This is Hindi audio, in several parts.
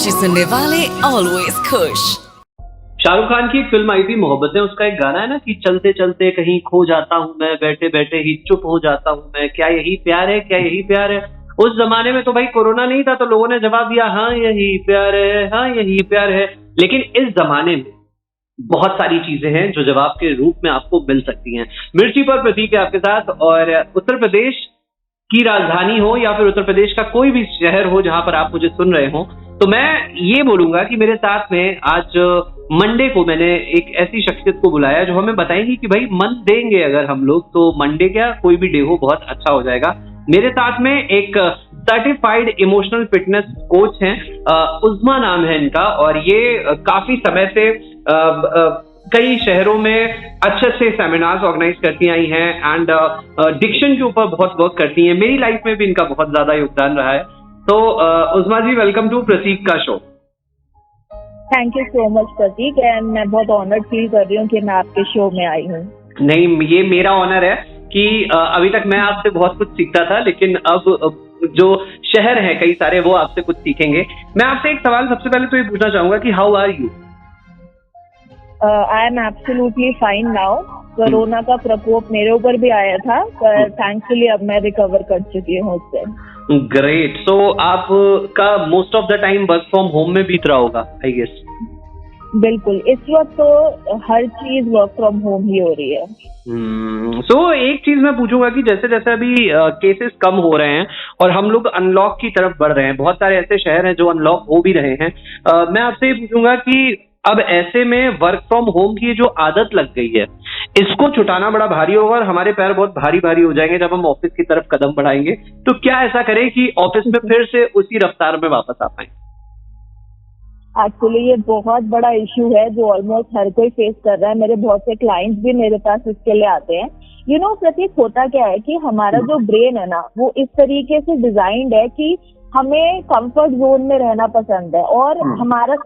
मिर्ची सुनने वाले ऑलवेज खुश। शाहरुख खान की एक फिल्म आई थी मोहब्बतें, उसका एक गाना है ना कि चलते चलते कहीं खो जाता हूँ मैं, बैठे बैठे ही चुप हो जाता हूँ मैं, क्या यही प्यार है, क्या यही प्यार है। उस जमाने में तो भाई कोरोना नहीं था, तो लोगों ने जवाब दिया हाँ यही प्यार है, हाँ यही प्यार है। लेकिन इस जमाने में बहुत सारी चीजें हैं जो जवाब के रूप में आपको मिल सकती हैं। मिर्ची पर प्रतीक है आपके साथ, और उत्तर प्रदेश की राजधानी हो या फिर उत्तर प्रदेश का कोई भी शहर हो जहां पर आप मुझे सुन रहे हो, तो मैं ये बोलूंगा कि मेरे साथ में आज मंडे को मैंने एक ऐसी शख्सियत को बुलाया जो हमें बताएंगी कि भाई मन देंगे अगर हम लोग तो मंडे क्या कोई भी डे हो बहुत अच्छा हो जाएगा। मेरे साथ में एक सर्टिफाइड इमोशनल फिटनेस कोच हैं, उज़्मा नाम है इनका, और ये काफी समय से कई शहरों में अच्छे अच्छे सेमिनार्स ऑर्गेनाइज करती आई हैं एंड डिक्शन के ऊपर बहुत वर्क करती हैं। मेरी लाइफ में भी इनका बहुत ज्यादा योगदान रहा है। तो उज़्मा जी, वेलकम टू प्रतीक का शो। Thank you so much Prateek, and मैं बहुत ऑनर्ड फील कर रही हूँ कि मैं आपके शो में आई हूँ। नहीं, ये मेरा ऑनर है कि अभी तक मैं आपसे बहुत कुछ सीखता था, लेकिन अब जो शहर है कई सारे वो आपसे कुछ सीखेंगे। मैं आपसे एक सवाल सबसे पहले तो ये पूछना चाहूंगा कि how are you? I am absolutely fine now. Corona का प्रकोप मेरे ऊपर भी आया था, पर थैंकफुली अब मैं रिकवर कर चुकी हूँ उससे। ग्रेट। सो आपका most of the time work from home में बीत रहा होगा आई गेस। बिल्कुल, इस वक्त तो हर चीज वर्क फ्रॉम होम ही हो रही है। सो एक चीज मैं पूछूंगा कि जैसे जैसे अभी केसेस कम हो रहे हैं और हम लोग अनलॉक की तरफ बढ़ रहे हैं, बहुत सारे ऐसे शहर हैं जो अनलॉक हो भी रहे हैं, मैं आपसे ये पूछूंगा कि अब ऐसे में वर्क फ्रॉम होम की जो आदत लग गई है इसको छुटाना बड़ा भारी होगा और हमारे पैर बहुत भारी भारी हो जाएंगे जब हम ऑफिस की तरफ कदम बढ़ाएंगे। तो क्या ऐसा करें कि ऑफिस में फिर से उसी रफ्तार में वापस आ पाए? एक्चुअली ये बहुत बड़ा इशू है जो ऑलमोस्ट हर कोई फेस कर रहा है। मेरे बहुत से क्लाइंट्स भी मेरे पास इसके लिए आते हैं। यू नो प्रतीक, होता क्या है कि हमारा जो ब्रेन है ना वो इस तरीके से डिजाइंड है कि हमें कंफर्ट जोन में रहना पसंद है, और हमारा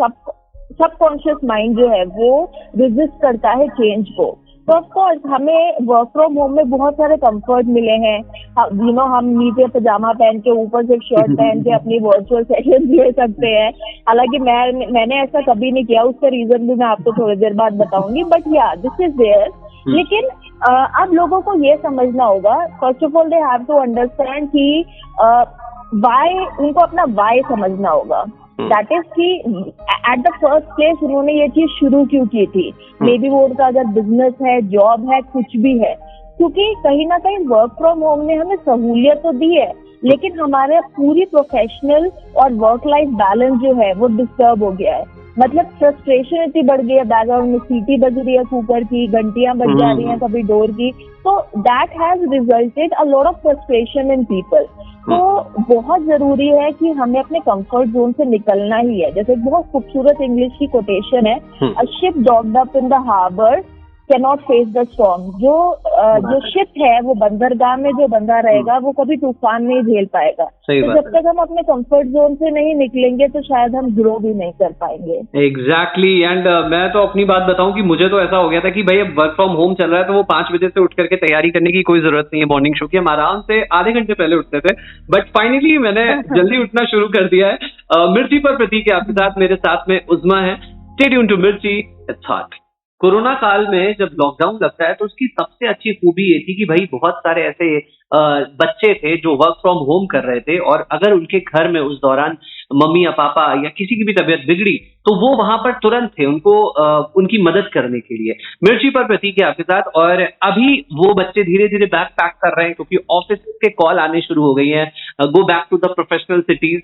सबकॉन्शियस माइंड जो है वो रेजिस्ट करता है चेंज को। तो ऑफ कोर्स हमें वर्क फ्रॉम होम में बहुत सारे कंफर्ट मिले हैं। हम नीचे पजामा पहन के ऊपर से शर्ट पहन के अपनी वर्चुअल सेशन ले सकते हैं। हालांकि मैंने ऐसा कभी नहीं किया, उसका रीजन भी मैं आपको थोड़ी देर बाद बताऊंगी, बट या दिस इज देयर। लेकिन अब लोगों को ये समझना होगा, first of all they have to understand कि वाई, उनको अपना वाई समझना होगा। दैट इज कि एट द फर्स्ट प्लेस उन्होंने ये चीज शुरू क्यों की थी। मे बी वो उनका अगर बिजनेस है, जॉब है, कुछ भी है, क्योंकि कहीं ना कहीं वर्क फ्रॉम होम ने हमें सहूलियत तो दी है, लेकिन हमारे पूरी प्रोफेशनल और वर्क लाइफ बैलेंस जो है वो डिस्टर्ब हो गया है। मतलब फ्रस्ट्रेशन इतनी बढ़ गई है, बैकग्राउंड में सीटी बज रही है, कुकर की घंटियां बज जा रही हैं, कभी डोर की, तो that has resulted a lot of frustration in people. तो बहुत जरूरी है कि हमें अपने कंफर्ट जोन से निकलना ही है। जैसे बहुत खूबसूरत इंग्लिश की कोटेशन है, a ship docked up in the harbour can not face the storm. जो शिप है वो बंदरगाह में जो बंदा रहेगा वो कभी तूफान नहीं झेल पाएगा। तो जब तक हम अपने कंफर्ट जोन से नहीं निकलेंगे तो शायद हम ग्रो भी नहीं कर पाएंगे। एग्जैक्टली। एंड मैं तो अपनी बात बताऊं कि मुझे तो ऐसा हो गया था कि भाई अब वर्क फ्रॉम होम चल रहा है तो वो 5 बजे से उठ करके तैयारी करने की कोई जरूरत नहीं है मॉर्निंग शो की, हम आराम से आधे घंटे पहले उठते थे, बट फाइनली मैंने जल्दी उठना शुरू कर दिया है। मिर्ची पर प्रतीक है आपके साथ, मेरे साथ में उज़्मा है। स्टे ट्यून्ड टू मिर्ची, इट्स हॉट। कोरोना काल में जब लॉकडाउन लगता है तो उसकी सबसे अच्छी खूबी ये थी कि भाई बहुत सारे ऐसे बच्चे थे जो वर्क फ्रॉम होम कर रहे थे, और अगर उनके घर में उस दौरान मम्मी या पापा या किसी की भी तबीयत बिगड़ी तो वो वहां पर तुरंत थे उनको उनकी मदद करने के लिए। मिर्ची पर प्रतीक है आपके साथ, और अभी वो बच्चे धीरे धीरे बैग पैक कर रहे हैं क्योंकि ऑफिस के कॉल आने शुरू हो गई हैं, go back to the professional cities.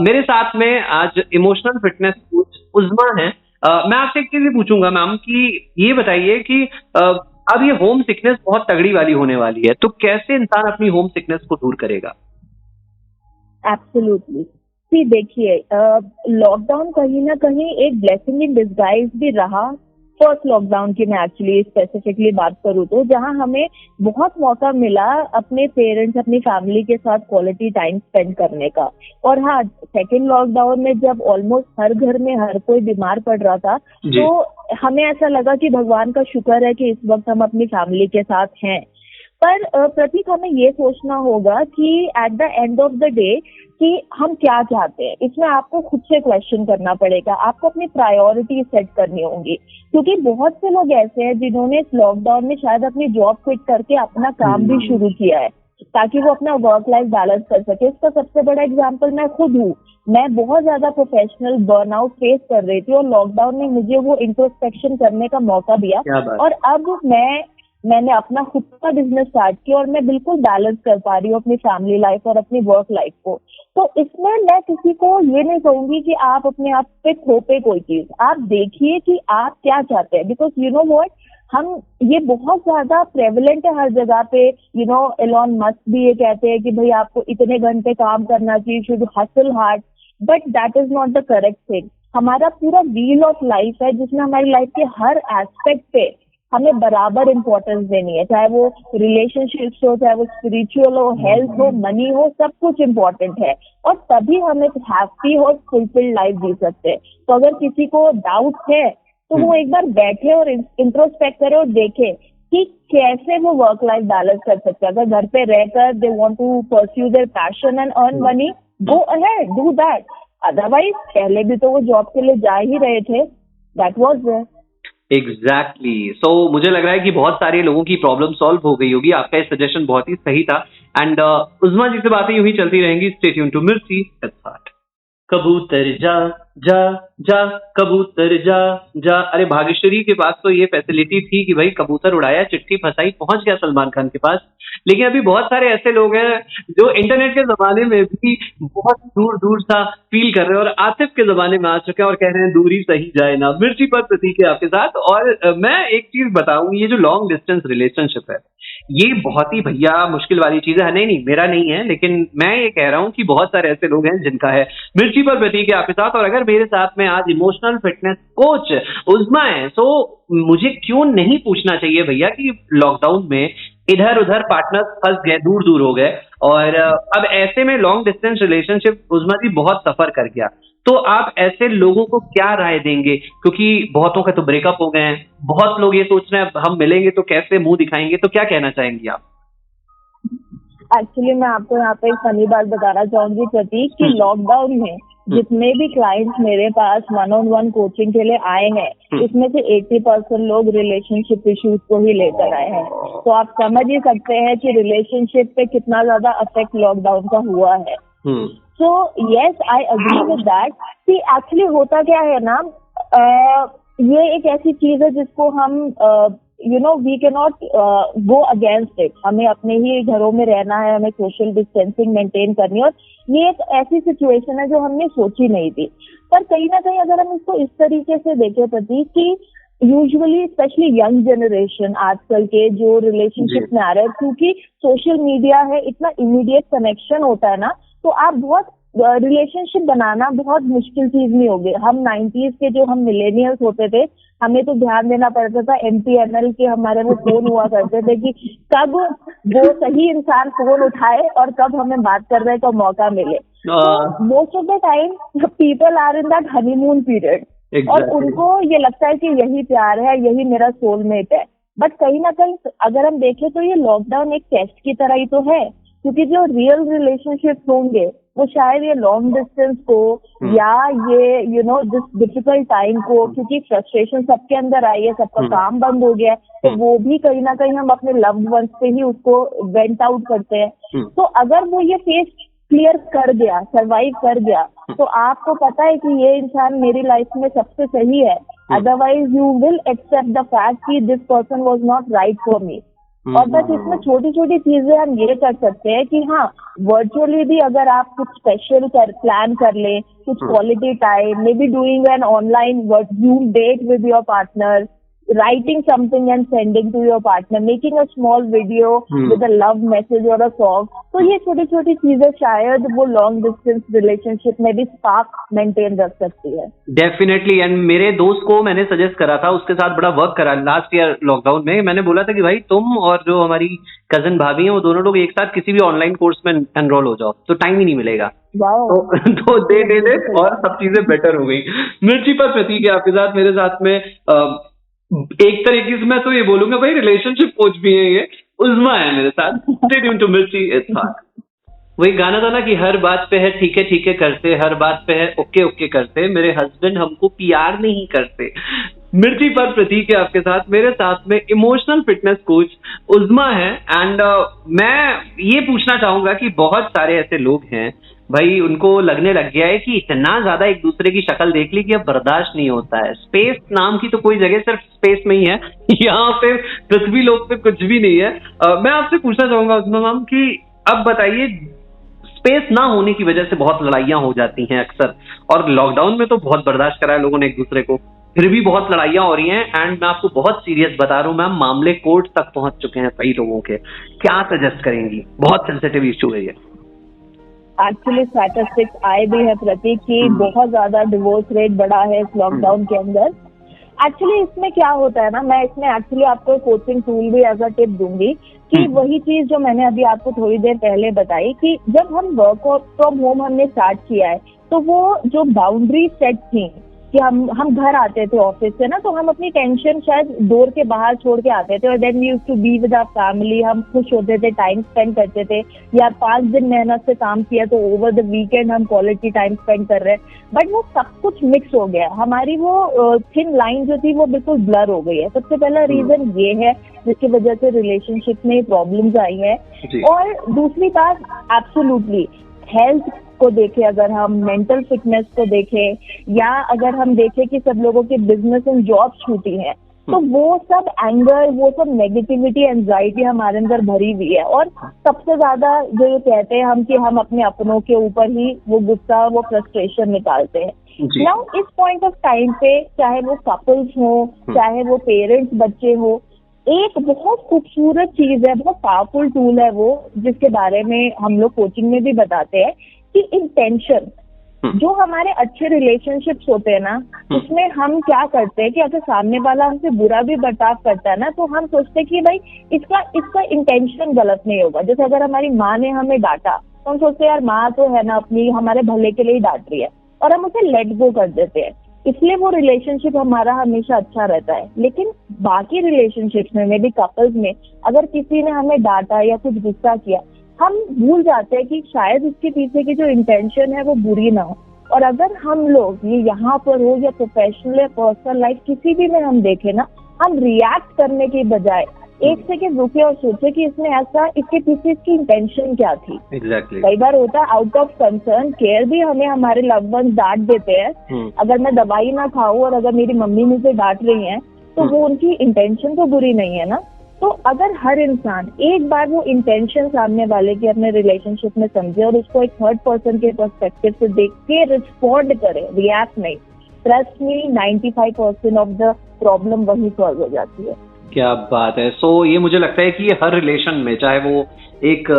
मेरे साथ में आज इमोशनल फिटनेस कोच उज़्मा है। मैं आपसे एक चीज पूछूंगा मैम कि ये बताइए कि अब ये होम सिकनेस बहुत तगड़ी वाली होने वाली है, तो कैसे इंसान अपनी होम सिकनेस को दूर करेगा? एब्सोल्युटली। जी देखिए, लॉकडाउन कहीं ना कहीं एक ब्लेसिंग इन डिस्गाइज भी रहा। फर्स्ट लॉकडाउन की मैं एक्चुअली स्पेसिफिकली बात करूँ तो, जहां हमें बहुत मौका मिला अपने पेरेंट्स, अपनी फैमिली के साथ क्वालिटी टाइम स्पेंड करने का। और हाँ, सेकेंड लॉकडाउन में जब ऑलमोस्ट हर घर में हर कोई बीमार पड़ रहा था तो हमें ऐसा लगा कि भगवान का शुक्र है कि इस वक्त हम अपनी फैमिली के साथ हैं। पर प्रतीक हमें ये सोचना होगा कि at the end of the day कि हम क्या चाहते हैं। इसमें आपको खुद से क्वेश्चन करना पड़ेगा, आपको अपनी प्रायोरिटी सेट करनी होंगी, क्योंकि बहुत से लोग ऐसे हैं जिन्होंने इस लॉकडाउन में शायद अपनी जॉब क्विट करके अपना काम भी शुरू किया है ताकि वो अपना वर्क लाइफ बैलेंस कर सके। इसका सबसे बड़ा एग्जाम्पल मैं खुद हूँ। मैं बहुत ज्यादा प्रोफेशनल बर्नआउट फेस कर रही थी और लॉकडाउन ने मुझे वो इंट्रोस्पेक्शन करने का मौका दिया और अब मैंने अपना खुद का बिजनेस स्टार्ट किया और मैं बिल्कुल बैलेंस कर पा रही हूँ अपनी फैमिली लाइफ और अपनी वर्क लाइफ को। तो इसमें मैं किसी को ये नहीं कहूंगी कि आप अपने आप पे थोपे कोई चीज, आप देखिए कि आप क्या चाहते हैं। बिकॉज यू नो व्हाट, हम ये बहुत ज्यादा प्रेवलेंट है हर जगह पे। एलॉन मस्क भी ये कहते हैं कि भाई आपको इतने घंटे काम करना चाहिए, should hustle hard, but that is not the correct thing. हमारा पूरा व्हील ऑफ लाइफ है जिसमें हमारी लाइफ के हर एस्पेक्ट पे हमें बराबर इम्पोर्टेंस देनी है, चाहे वो रिलेशनशिप्स हो, चाहे वो स्पिरिचुअल हो, हेल्थ हो, मनी हो, सब कुछ इम्पोर्टेंट है और तभी हम एक हैप्पी और फुलफिल्ड लाइफ जी सकते हैं। तो अगर किसी को डाउट है तो वो एक बार बैठे और इंट्रोस्पेक्ट करे और देखे कि कैसे वो वर्क लाइफ बैलेंस कर सकते हैं। अगर घर पे रहकर they want to pursue their passion and earn money, go ahead, do that. Otherwise पहले भी तो वो जॉब के लिए जा ही रहे थे, दैट वाज देयर। एग्जैक्टली। सो मुझे लग रहा है कि बहुत सारे लोगों की प्रॉब्लम सॉल्व हो गई होगी। आपका ये सजेशन बहुत ही सही था। एंड उस्मा जी से बातें यूं ही चलती रहेंगी। स्टे ट्यून्ड टू मिर्ची एट। कबूतर जा जा जा, कबूतर जा जा। अरे भाग्यश्री के पास तो ये फैसिलिटी थी कि भाई कबूतर उड़ाया, चिट्ठी फंसाई, पहुंच गया सलमान खान के पास। लेकिन अभी बहुत सारे ऐसे लोग हैं जो इंटरनेट के जमाने में भी बहुत दूर दूर सा फील कर रहे हैं और आसिफ के जमाने में आ चुके हैं और कह रहे हैं दूरी सही जाए ना। मिर्ची पर प्रतीक है आपके साथ। और मैं एक चीज बताऊं, ये जो लॉन्ग डिस्टेंस रिलेशनशिप है ये बहुत ही भैया मुश्किल वाली चीज है। नहीं, मेरा नहीं है, लेकिन मैं ये कह रहा हूं कि बहुत सारे ऐसे लोग हैं जिनका है। मिर्ची पर प्रतीक है आपके साथ। और अगर मेरे साथ में आज इमोशनल फिटनेस कोच उस्मा है तो मुझे क्यों नहीं पूछना चाहिए भैया कि लॉकडाउन में इधर उधर पार्टनर्स फंस गए, दूर दूर हो गए और अब ऐसे में लॉन्ग डिस्टेंस रिलेशनशिप उस्मा जी बहुत सफर कर गया। तो आप ऐसे लोगों को क्या राय देंगे? क्योंकि बहुतों का तो ब्रेकअप हो गए हैं, बहुत लोग ये सोच रहे हैं हम मिलेंगे तो कैसे मुंह दिखाएंगे, तो क्या कहना चाहेंगी आप? एक्चुअली मैं आपको यहाँ पे एक फनी बात बताना चाहूंगी प्रतीक कि लॉकडाउन में जितने भी क्लाइंट्स मेरे पास 1-on-1 कोचिंग के लिए आए हैं इसमें से 80% लोग रिलेशनशिप इश्यूज को ही लेकर आए हैं। तो आप समझ ही सकते हैं कि रिलेशनशिप पे कितना ज्यादा अफेक्ट लॉकडाउन का हुआ है। So yes, I agree with that कि एक्चुअली होता क्या है ना, ये एक ऐसी चीज है जिसको हम we can not go against it. हमें अपने ही घरों में रहना है, हमें सोशल डिस्टेंसिंग मेंटेन करनी है और ये एक ऐसी सिचुएशन है जो हमने सोची नहीं थी। पर कहीं ना कहीं अगर हम इसको इस तरीके से देखें प्रतीक कि यूजुअली स्पेशली यंग जनरेशन आजकल के जो रिलेशनशिप में आ रहे हैं, क्योंकि सोशल मीडिया है, इतना इमीडिएट कनेक्शन होता है ना, तो आप बहुत रिलेशनशिप बनाना बहुत मुश्किल चीज नहीं होगी। हम 90s के जो हम मिलेनियल्स होते थे, हमें तो ध्यान देना पड़ता था MTNL के हमारे में फोन हुआ करते थे कि कब वो सही इंसान फोन उठाए और कब हमें बात करने का मौका मिले। तो most of the time people are in that honeymoon period और उनको ये लगता है कि यही प्यार है, यही मेरा सोलमेट है। बट कहीं ना कहीं अगर हम देखें तो ये लॉकडाउन एक टेस्ट की तरह ही तो है, क्योंकि जो रियल रिलेशनशिप होंगे वो शायद ये लॉन्ग डिस्टेंस को या ये दिस डिफिकल्ट टाइम को, क्योंकि फ्रस्ट्रेशन सबके अंदर आई है, सबका काम बंद हो गया है, तो वो भी कहीं ना कहीं हम अपने लव्ड वंस पे ही उसको वेंट आउट करते हैं। तो अगर वो ये फेस क्लियर कर गया, सरवाइव कर गया, तो आपको पता है कि ये इंसान मेरी लाइफ में सबसे सही है। Otherwise you will accept the fact कि this person was not right for me. और बस इसमें छोटी छोटी चीजें हम ये कर सकते हैं कि हाँ, वर्चुअली भी अगर आप कुछ स्पेशल प्लान कर लें, कुछ quality time, may be doing an online Zoom date with your partner, writing something and sending to your partner, making a small video with a love message or a song. तो ये छोटी छोटी चीजें शायद वो लॉन्ग डिस्टेंस रिलेशनशिप में भी स्पार्क मेंटेन रख सकती है। डेफिनेटली। एंड मेरे दोस्त को मैंने सजेस्ट करा था, उसके साथ बड़ा वर्क करा लास्ट ईयर लॉकडाउन में। मैंने बोला था कि भाई तुम और जो हमारी कजन भाभी हैं वो दोनों लोग एक साथ किसी भी ऑनलाइन कोर्स में एनरोल हो जाओ, तो टाइम ही नहीं मिलेगा। तो दे और सब चीजें बेटर हो गई। मिर्ची पर प्रतीक है आपके साथ, मेरे साथ में एक तरीके से मैं तो ये बोलूंगा भाई रिलेशनशिप कोच भी है ये, उज़्मा है मेरे साथ। स्टे ट्यून्ड टू मिर्ची इट्स हॉट। वही गाना था ना कि हर बात पे है ठीक है करते, हर बात पे है ओके ओके करते, मेरे हस्बैंड हमको प्यार नहीं करते। मिर्ची पर प्रतीक है आपके साथ, मेरे साथ में इमोशनल फिटनेस कोच उज़्मा है। एंड मैं ये पूछना चाहूंगा कि बहुत सारे ऐसे लोग हैं भाई, उनको लगने लग गया है कि इतना ज्यादा एक दूसरे की शक्ल देख ली कि अब बर्दाश्त नहीं होता है। स्पेस नाम की तो कोई जगह सिर्फ स्पेस में ही है, यहाँ पे पृथ्वी लोक पे कुछ भी नहीं है। मैं आपसे पूछना चाहूंगा उज़्मा मैम कि अब बताइए, स्पेस ना होने की वजह से बहुत लड़ाइयां हो जाती हैं अक्सर, और लॉकडाउन में तो बहुत बर्दाश्त करा है लोगों ने एक दूसरे को, फिर भी बहुत लड़ाइयां हो रही हैं। एंड मैं आपको बहुत सीरियस बता रहा हूं मैम, मामले कोर्ट तक पहुंच चुके हैं कई लोगों के। क्या सजेस्ट करेंगी? बहुत सेंसिटिव इशू है ये। एक्चुअली स्टैटिस्टिक्स आए भी है प्रतीक की बहुत ज्यादा डिवोर्स रेट बढ़ा है इस लॉकडाउन के अंदर। एक्चुअली इसमें क्या होता है ना, मैं इसमें एक्चुअली आपको कोचिंग टूल भी एज अ टिप दूंगी कि वही चीज जो मैंने अभी आपको थोड़ी देर पहले बताई कि जब हम वर्क फ्रॉम होम हमने स्टार्ट किया है तो वो जो बाउंड्री सेट थी कि हम घर आते थे ऑफिस से ना, तो हम अपनी टेंशन शायद डोर के बाहर छोड़ के आते थे और then we used to be with our family. हम खुश होते थे, टाइम स्पेंड करते थे, या 5 दिन मेहनत से काम किया तो ओवर द वीकेंड हम क्वालिटी टाइम स्पेंड कर रहे हैं। बट वो सब कुछ मिक्स हो गया, हमारी वो थिन लाइन जो थी वो बिल्कुल ब्लर हो गई है। सबसे पहला रीजन ये है जिसकी वजह से रिलेशनशिप में प्रॉब्लम्स आई है। और दूसरी बात, एब्सोल्युटली हेल्थ को देखें, अगर हम मेंटल फिटनेस को देखें, या अगर हम देखें कि सब लोगों के बिजनेस एंड जॉब छूटी हैं, तो वो सब एंगर, वो सब नेगेटिविटी, एंजाइटी हमारे अंदर भरी हुई है। और सबसे ज्यादा जो ये कहते हैं हम कि हम अपने अपनों के ऊपर ही वो गुस्सा, वो फ्रस्ट्रेशन निकालते हैं। नाउ इस पॉइंट ऑफ टाइम पे, चाहे वो कपल्स हो, चाहे वो पेरेंट्स बच्चे हो, एक बहुत खूबसूरत चीज है, बहुत पावरफुल टूल है वो, जिसके बारे में हम लोग कोचिंग में भी बताते हैं कि इंटेंशन। जो हमारे अच्छे रिलेशनशिप्स होते हैं ना, उसमें हम क्या करते हैं कि अगर सामने वाला हमसे बुरा भी बर्ताव करता है ना, तो हम सोचते हैं कि भाई इसका इंटेंशन गलत नहीं होगा। जैसे अगर हमारी माँ ने हमें डांटा तो हम सोचते हैं यार माँ तो है ना अपनी हमारे भले के लिए ही डांट रही है, और हम उसे लेट गो कर देते हैं, इसलिए वो रिलेशनशिप हमारा हमेशा अच्छा रहता है। लेकिन बाकी रिलेशनशिप्स में, मे बी कपल्स में, अगर किसी ने हमें डांटा या कुछ गुस्सा किया, हम भूल जाते हैं कि शायद उसके पीछे की जो इंटेंशन है वो बुरी ना हो। और अगर हम लोग ये यहाँ पर हो या प्रोफेशनल या पर्सनल लाइफ किसी भी में हम देखें ना, हम रिएक्ट करने के बजाय एक सेकंड रुके और सोचे कि इसने ऐसा, इसके पीछे इसकी इंटेंशन क्या थी। Exactly. कई बार होता है आउट ऑफ कंसर्न केयर भी हमें हमारे लव वंस डांट देते हैं। अगर मैं दवाई ना खाऊं और अगर मेरी मम्मी मुझे डांट रही है तो वो उनकी इंटेंशन तो बुरी नहीं है ना। तो अगर हर इंसान एक बार वो इंटेंशन सामने वाले की अपने रिलेशनशिप में समझे और उसको एक थर्ड पर्सन के पर्सपेक्टिव से देख के रिस्पॉन्ड करे, रिएक्ट नहीं, trust me 95% of the problem वही सॉल्व हो जाती है। क्या बात है। सो ये मुझे लगता है कि ये हर रिलेशन में, चाहे वो एक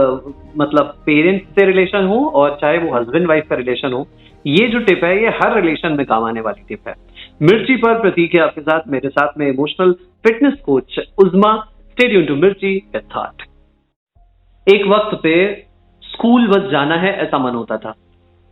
मतलब पेरेंट्स से रिलेशन हो और चाहे वो हस्बैंड वाइफ का रिलेशन हो, ये जो टिप है ये हर रिलेशन में काम आने वाली टिप है। मिर्ची पर प्रतीक है आपके साथ, मेरे साथ में emotional fitness coach Uzma. Stay tuned to Mirchi a thought. एक वक्त पे स्कूल बस जाना है ऐसा मन होता था,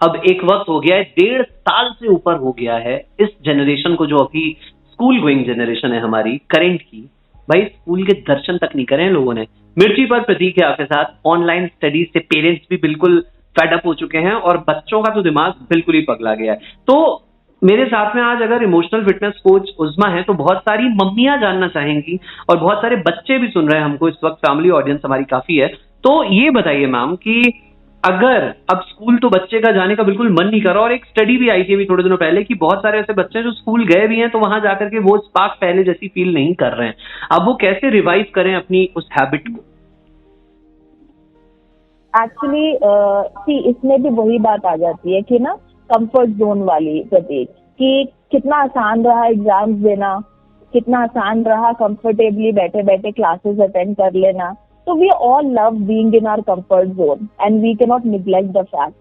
अब एक वक्त हो गया है 1.5 साल से ऊपर हो गया है इस जनरेशन को, जो अभी स्कूल गोइंग जनरेशन है हमारी करंट की, भाई स्कूल के दर्शन तक नहीं करे लोगों ने। मिर्ची पर प्रतीक है आपके साथ। ऑनलाइन स्टडीज से पेरेंट्स भी बिल्कुल फेड अप हो चुके हैं और बच्चों का तो दिमाग बिल्कुल ही पगला गया है। तो मेरे साथ में आज अगर इमोशनल फिटनेस कोच उज़्मा है, तो बहुत सारी मम्मियां जानना चाहेंगी और बहुत सारे बच्चे भी सुन रहे हैं हमको इस वक्त, फैमिली ऑडियंस हमारी काफी है। तो ये बताइए मैम कि अगर अब स्कूल तो बच्चे का जाने का बिल्कुल मन नहीं कर रहा, और एक स्टडी भी आई थी अभी थोड़े दिनों पहले कि बहुत सारे ऐसे बच्चे जो स्कूल गए भी हैं तो वहां जाकर के वो स्पार्क पहले जैसी फील नहीं कर रहे हैं, अब वो कैसे रिवाइव करें अपनी उस हैबिट को? एक्चुअली इसमें भी वही बात आ जाती है कि ना कंफर्ट जोन वाली प्रतीक, कि कितना आसान रहा एग्जाम्स देना, कितना आसान रहा कंफर्टेबली बैठे बैठे क्लासेस अटेंड कर लेना। तो we all love being in our comfort zone and we can not neglect the fact.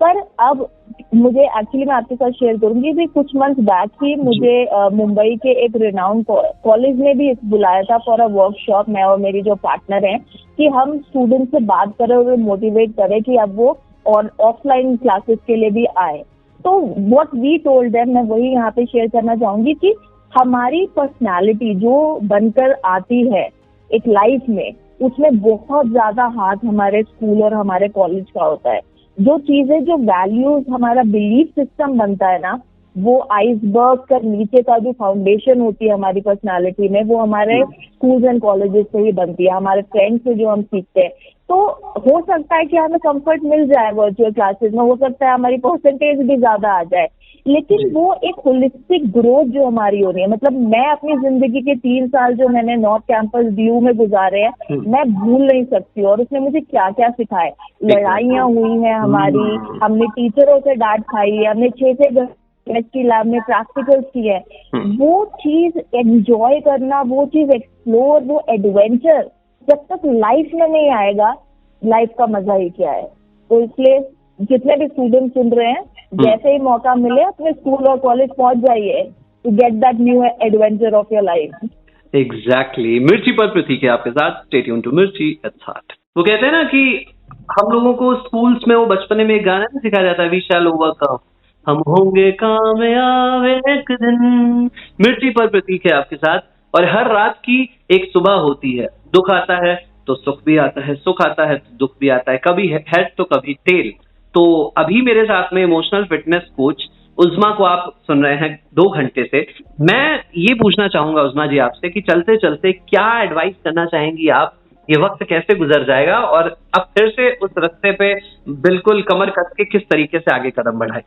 पर अब मुझे एक्चुअली मैं आपके साथ शेयर करूंगी कि कुछ मंथ बैक ही मुझे मुंबई के एक रिनाउंड कॉलेज ने भी बुलाया था फॉर अ वर्कशॉप, मैं और मेरी जो पार्टनर हैं, कि हम स्टूडेंट से बात करें और मोटिवेट करें कि अब वो और ऑफलाइन क्लासेस के लिए भी आए। तो व्हाट वी टोल्ड देम, मैं वही यहाँ पे शेयर करना चाहूंगी कि हमारी पर्सनालिटी जो बनकर आती है एक लाइफ में, उसमें बहुत ज्यादा हाथ हमारे स्कूल और हमारे कॉलेज का होता है। जो चीजें, जो वैल्यूज, हमारा बिलीफ सिस्टम बनता है ना, वो आइसबर्ग का नीचे का जो फाउंडेशन होती है हमारी पर्सनालिटी में, वो हमारे स्कूल्स एंड कॉलेजेस से ही बनती है, हमारे फ्रेंड्स से जो हम सीखते हैं। तो हो सकता है कि हमें कंफर्ट मिल जाए वर्चुअल क्लासेस में, हो सकता है हमारी परसेंटेज भी ज्यादा आ जाए, लेकिन वो एक होलिस्टिक ग्रोथ जो हमारी हो रही है, मतलब मैं अपनी जिंदगी के 3 साल जो मैंने नॉर्थ कैंपस ड्यू में गुजारे हैं, मैं भूल नहीं सकती। और उसने मुझे क्या क्या सिखाए, लड़ाइयाँ हुई हैं हमारी, हमने टीचरों से डांट खाई है, हमने 6 केमिस्ट्री लैब में प्रैक्टिकल्स किए हैं। वो चीज एंजॉय करना, वो चीज एक्सप्लोर, वो एडवेंचर जब तक लाइफ में नहीं आएगा, लाइफ का मजा ही क्या है। तो इसलिए जितने भी स्टूडेंट सुन रहे हैं, जैसे ही मौका मिले अपने स्कूल और कॉलेज पहुंच जाइए to get that new adventure of your life. Exactly. Mirchi पर प्रतीक है आपके साथ। स्टे ट्यून्ड टू मिर्ची एट्स हार्ट। वो कहते हैं ना कि हम लोगों को स्कूल्स में वो बचपने में एक गाना नहीं सिखाया जाता है, वी शैल ओवरकम, हम होंगे कामयाब एक दिन। मिर्ची पर प्रतीक है आपके साथ। और हर रात की एक सुबह होती है, दुख आता है तो सुख भी आता है, सुख आता है तो दुख भी आता है, कभी हेड तो कभी टेल। तो अभी मेरे साथ में इमोशनल फिटनेस कोच उज़मा को आप सुन रहे हैं 2 घंटे से। मैं ये पूछना चाहूंगा उज़मा जी आपसे कि चलते चलते क्या एडवाइस करना चाहेंगी आप, ये वक्त कैसे गुजर जाएगा और अब फिर से उस रास्ते पे बिल्कुल कमर कस के किस तरीके से आगे कदम बढ़ाए।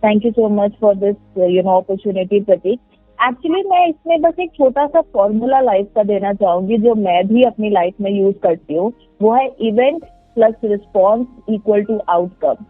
Thank you so much for this opportunity Prateek. Actually मैं इसमें बस एक छोटा सा फॉर्मूला लाइफ का देना चाहूंगी, जो मैं भी अपनी लाइफ में यूज करती हूँ। वो है event plus response equal to outcome.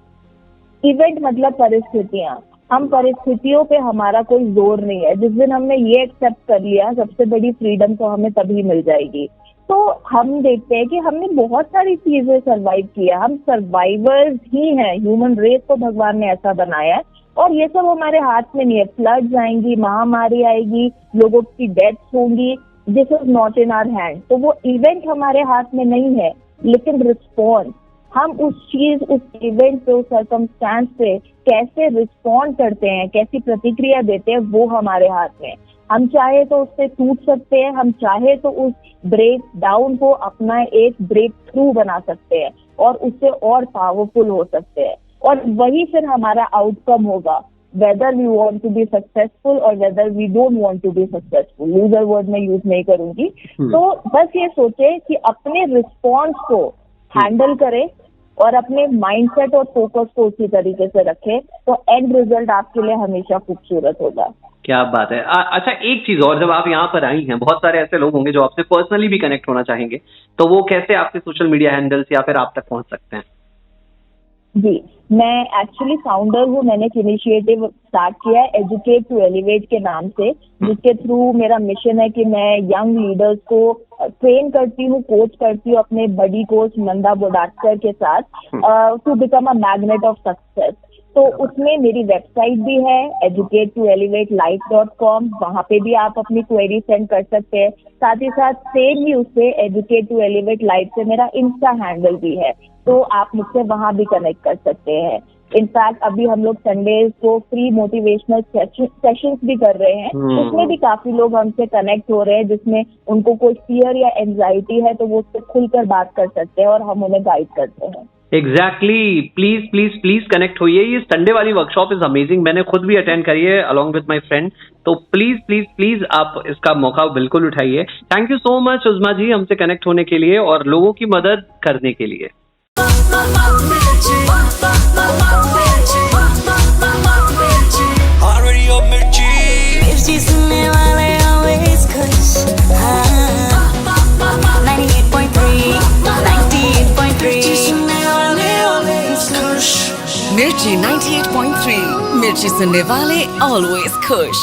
Event मतलब परिस्थितियां। हम परिस्थितियों पे हमारा कोई जोर नहीं है। जिस दिन हमने ये एक्सेप्ट कर लिया, सबसे बड़ी फ्रीडम तो हमें तभी मिल जाएगी। तो हम देखते हैं कि हमने बहुत सारी चीजें सरवाइव किया, हम सर्वाइवर्स ही हैं। ह्यूमन रेस को भगवान ने ऐसा बनाया है और ये सब हमारे हाथ में नहीं है। फ्लड्स आएंगी, महामारी आएगी, लोगों की डेथ्स होंगी, this is not in our hand. तो वो इवेंट हमारे हाथ में नहीं है, लेकिन रिस्पॉन्स, हम उस चीज, उस इवेंट पे, उस सर्कमस्टांस पे कैसे रिस्पॉन्ड करते हैं, कैसी प्रतिक्रिया देते हैं, वो हमारे हाथ में। हम चाहे तो उससे टूट सकते हैं, हम चाहे तो उस ब्रेक डाउन को अपना एक ब्रेक थ्रू बना सकते हैं और उससे और पावरफुल हो सकते हैं। और वही फिर हमारा आउटकम होगा, whether we want to be successful और whether we don't want to be successful. Loser word में यूज नहीं करूंगी। तो बस ये सोचे कि अपने रिस्पॉन्स को हैंडल करें और अपने माइंडसेट और फोकस को उसी तरीके से रखें, तो एंड रिजल्ट आपके लिए हमेशा खूबसूरत होगा। क्या बात है। अच्छा, एक चीज और, जब आप यहाँ पर आई हैं, बहुत सारे ऐसे लोग होंगे जो आपसे पर्सनली भी कनेक्ट होना चाहेंगे, तो वो कैसे आपके सोशल मीडिया हैंडल्स या फिर आप तक पहुंच सकते हैं? जी, मैं एक्चुअली फाउंडर हूँ। मैंने एक इनिशिएटिव स्टार्ट किया है एजुकेट टू एलिवेट के नाम से, जिसके थ्रू मेरा मिशन है कि मैं यंग लीडर्स को ट्रेन करती हूँ, कोच करती हूँ अपने बड़ी कोच नंदा बोडाटकर के साथ, to become a magnet of success. तो उसमें मेरी वेबसाइट भी है educate2elevatelife.com, वहाँ पे भी आप अपनी क्वेरी सेंड कर सकते हैं। साथ ही साथ सेम ही उससे एजुकेट टू एलिवेट लाइफ से मेरा इंस्टा हैंडल भी है, तो आप मुझसे वहाँ भी कनेक्ट कर सकते हैं। इनफैक्ट अभी हम लोग संडेज को फ्री मोटिवेशनल सेशंस भी कर रहे हैं, उसमें भी काफी लोग हमसे कनेक्ट हो रहे हैं, जिसमें उनको कोई फियर या एंजाइटी है तो वो उससे खुलकर बात कर सकते हैं और हम उन्हें गाइड करते हैं। Exactly. Please please please connect होइए। ये संडे वाली वर्कशॉप इज अमेजिंग, मैंने खुद भी अटेंड करी है अलॉन्ग विद माय फ्रेंड। तो प्लीज प्लीज प्लीज आप इसका मौका बिल्कुल उठाइए। थैंक यू सो मच उज़मा जी हमसे कनेक्ट होने के लिए और लोगों की मदद करने के लिए। मिर्ची सुनने वाले always खुश, 98.3, 98.3 सुनने वाले always खुश। मिर्ची 98.3, मिर्ची सुनने वाले ऑलवेज खुश।